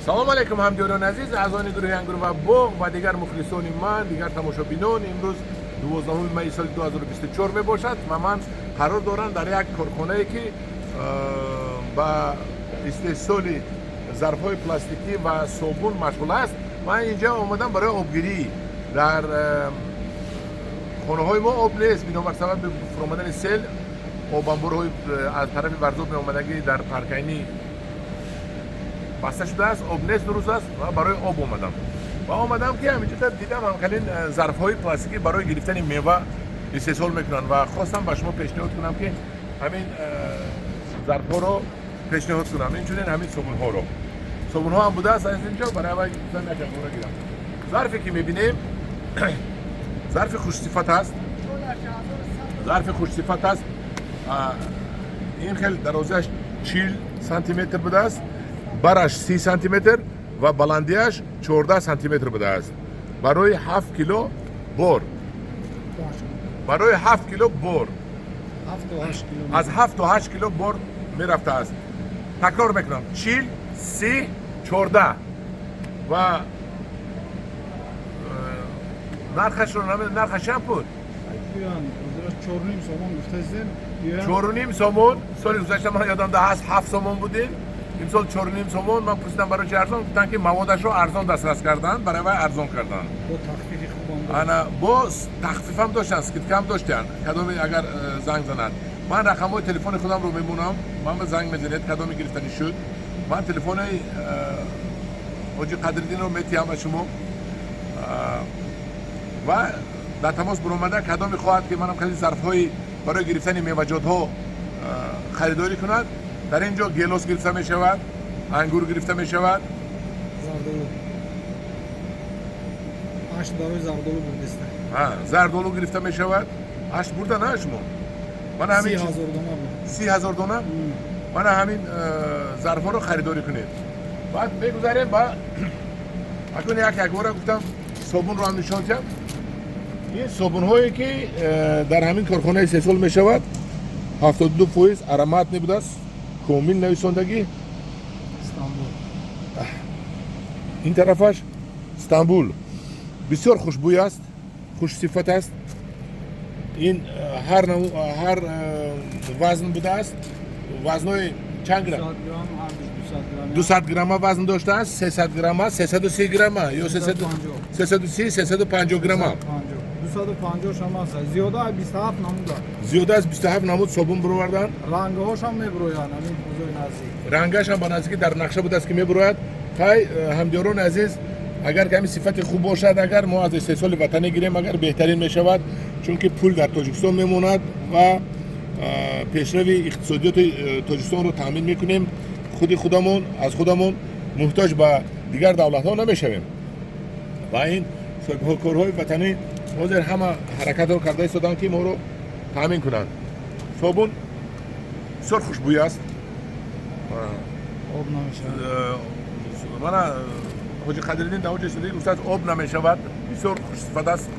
салом алейкум ҳамҷоёни азиз, аъзони гурӯҳи Ангур ва Боғ ва дигар мухлисони ман, дигар тамошобинон. имрӯз 12 майи соли 2024 мебошад ва ман қарор дорам дар як корхонае ки ба истеҳсоли зарфҳои пластикӣ ва собун машғул аст. Ман инҷо омадам барои обгирӣ. Дар хонаҳои мо об нест, бинобар сабаби фуромадани сел. Обанборҳои аз тарафи варзоб меомадагӣ дар паркайнӣ баста шудааст, об нест, дуруст аст ва барои об омадам. Ва омадам ки ҳаминҷода дидам ҳамкалин зарфҳои пластикӣ барои гирифтани мева истеҳсол мекунанд ва хостам ба шумо пешниҳод кунам ки ҳамин зарфҳоро пешниҳод кунам, инчунин ҳамин собунҳоро. Собунҳо ҳам будааст аз инҷо барои аввал гуфтам як якбора гирам. Зарфе ки мебинем зарфи хушсифат аст. Зарфи хушсифат аст. ин хел дарозиаш 40 сантиметр будааст, бараш 30 сантиметр ва баландиаш 14 сантиметр будааст. Барои 7 кило бор. Барои 7 кило бор. Аз 7 то 8 кило бор мерафтааст. Такрор мекунам. 40, 30, 14 ва нархашро намедонам, нархаш чанд буд? 4.5 сомон. Соли гузашта ман ёдамда ҳаст 7 сомон будин. имсол 4.5 сомон. Ман пурсидам барои чи арзон, гуфтанд ки маводашро арзон дастрас карданд, барои вай арзон карданд. Бо тахфифам доштанд, скидкам доштанд. Кадоме агар занг занад. Ман рақамҳои телефони худамро мемонам. Ман ба занг мезанед, кадоме гирифтанӣ шуд. Ман телефони ҳоҷи Қадриддинро метиҳам ба шумо ва дар тамос биромада кадоме хоҳад ки манам кади зарфҳои барои гирифтани меваҷотҳо харидорӣ кунад. дар ин ҷо гелос гирифта мешавад, ангур гирифта мешавад, зардолу гирифта мешавад. 8 бурда на шумо? Мана ҳамин 30,000 дона. мана ҳамин зарфҳоро харидорӣ кунед. баъд мегузарем ба акун якбора гуфтам собунро ҳам нишон диҳам. ин собунҳое ки дар ҳамин корхона истеҳсол мешавад. 72% аромат мебудааст, комил нависондагӣ. ин тарафаш Стамбул бисёр хушбӯй аст, хушсифат аст. ин ҳар вазн будааст. Вазнои чанд грамм? 200 грамма вазн доштааст, 300 грамма, 330 грамма ё 330, 350 грамма. 250 шама аст. Зиёда аз 27 намуда. Зиёда аз 27 намуд собун бировардан. Рангҳошам мебироянд, ҳамин ҳузури наздик. Рангашам ба наздикӣ дар нақша будааст ки мебирояд. Хай ҳамҷорони азиз, агар ками сифати хуб бошад, агар мо аз истеҳсоли ватанӣ гирем, агар беҳтарин мешавад, чунки пул дар Тоҷикистон мемонад ва пешрави иқтисодиёти Тоҷикистонро таъмин мекунем. худи худамон аз худамон муҳтоҷ ба дигар давлатҳо намешавем. ва ин соҳибкорҳои ватанӣ ҳозир ҳама ҳаракатро карда истоданд ки моро таъмин кунанд. собун бисёр хушбӯй аст. об намешавад. мана ҳоҷи Қадриддин дар ҳоҷи истодагӣ гуфтааст об намешавад. бисёр хушсифат аст.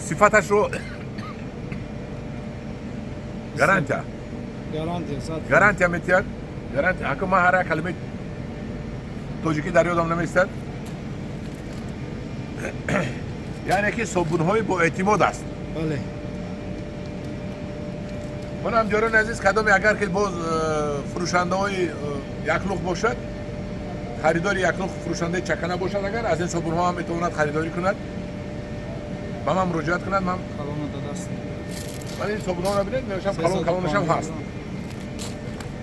сифаташро гарантия метиҳад. гарантия ҳакун ман ҳар як калимаи тоҷикӣ дар ёдам намеистад. яъне ки собунҳои боэътимод аст. бале. ман ҳамҷорони азиз, кадоме агар ки боз фурӯшандаҳои яклуқ бошад, харидори яклуқ фурӯшандаи чакана бошад, агар аз ин собунҳо ҳам метавонад харидорӣ кунад, ба ман муроҷиат кунад. ман ин собунҳоро бинед, мешам калонашам ҳаст.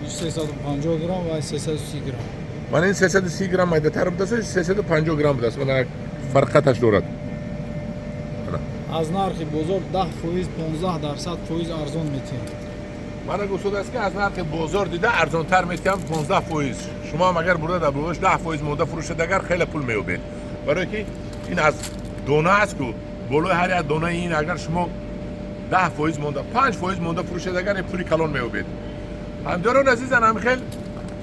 350 грамм ва 330 грамм. ман ин 330 грамм майдатар будааст, 350 грамм будааст. мана як фарқаташ дорад. аз нархи бозор 10%, 15% арзон метиҳем. мана гуфтудааст ки аз нархи бозор дида арзонтар метиҳам 15%. шумо ҳам агар бурда дар бозорш 10% монда фурӯшад, агар хеле пул меёбед. барое ки ин аз дона аст ку болои ҳар як донаи ин агар шумо 10% монда, 5% монда фурӯшад, агар ин пули калон меёбед. ҳамҷорони азизан, ҳамихел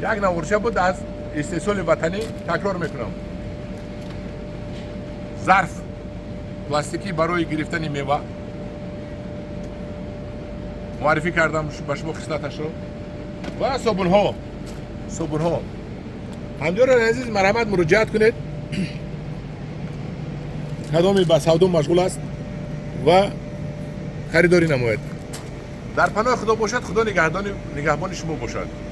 як наворча буд аз истеҳсоли ватанӣ. такрор мекунам. зарф пластикӣ барои гирифтани мева муаррифӣ кардам ба шумо хислаташро. ва собунҳо همدیگران عزیز مرحمت مراجعت کنید. کدامی به سودا مشغول است و خریداری نماید. در پناه خدا باشد، خدا نگهبان شما باشد.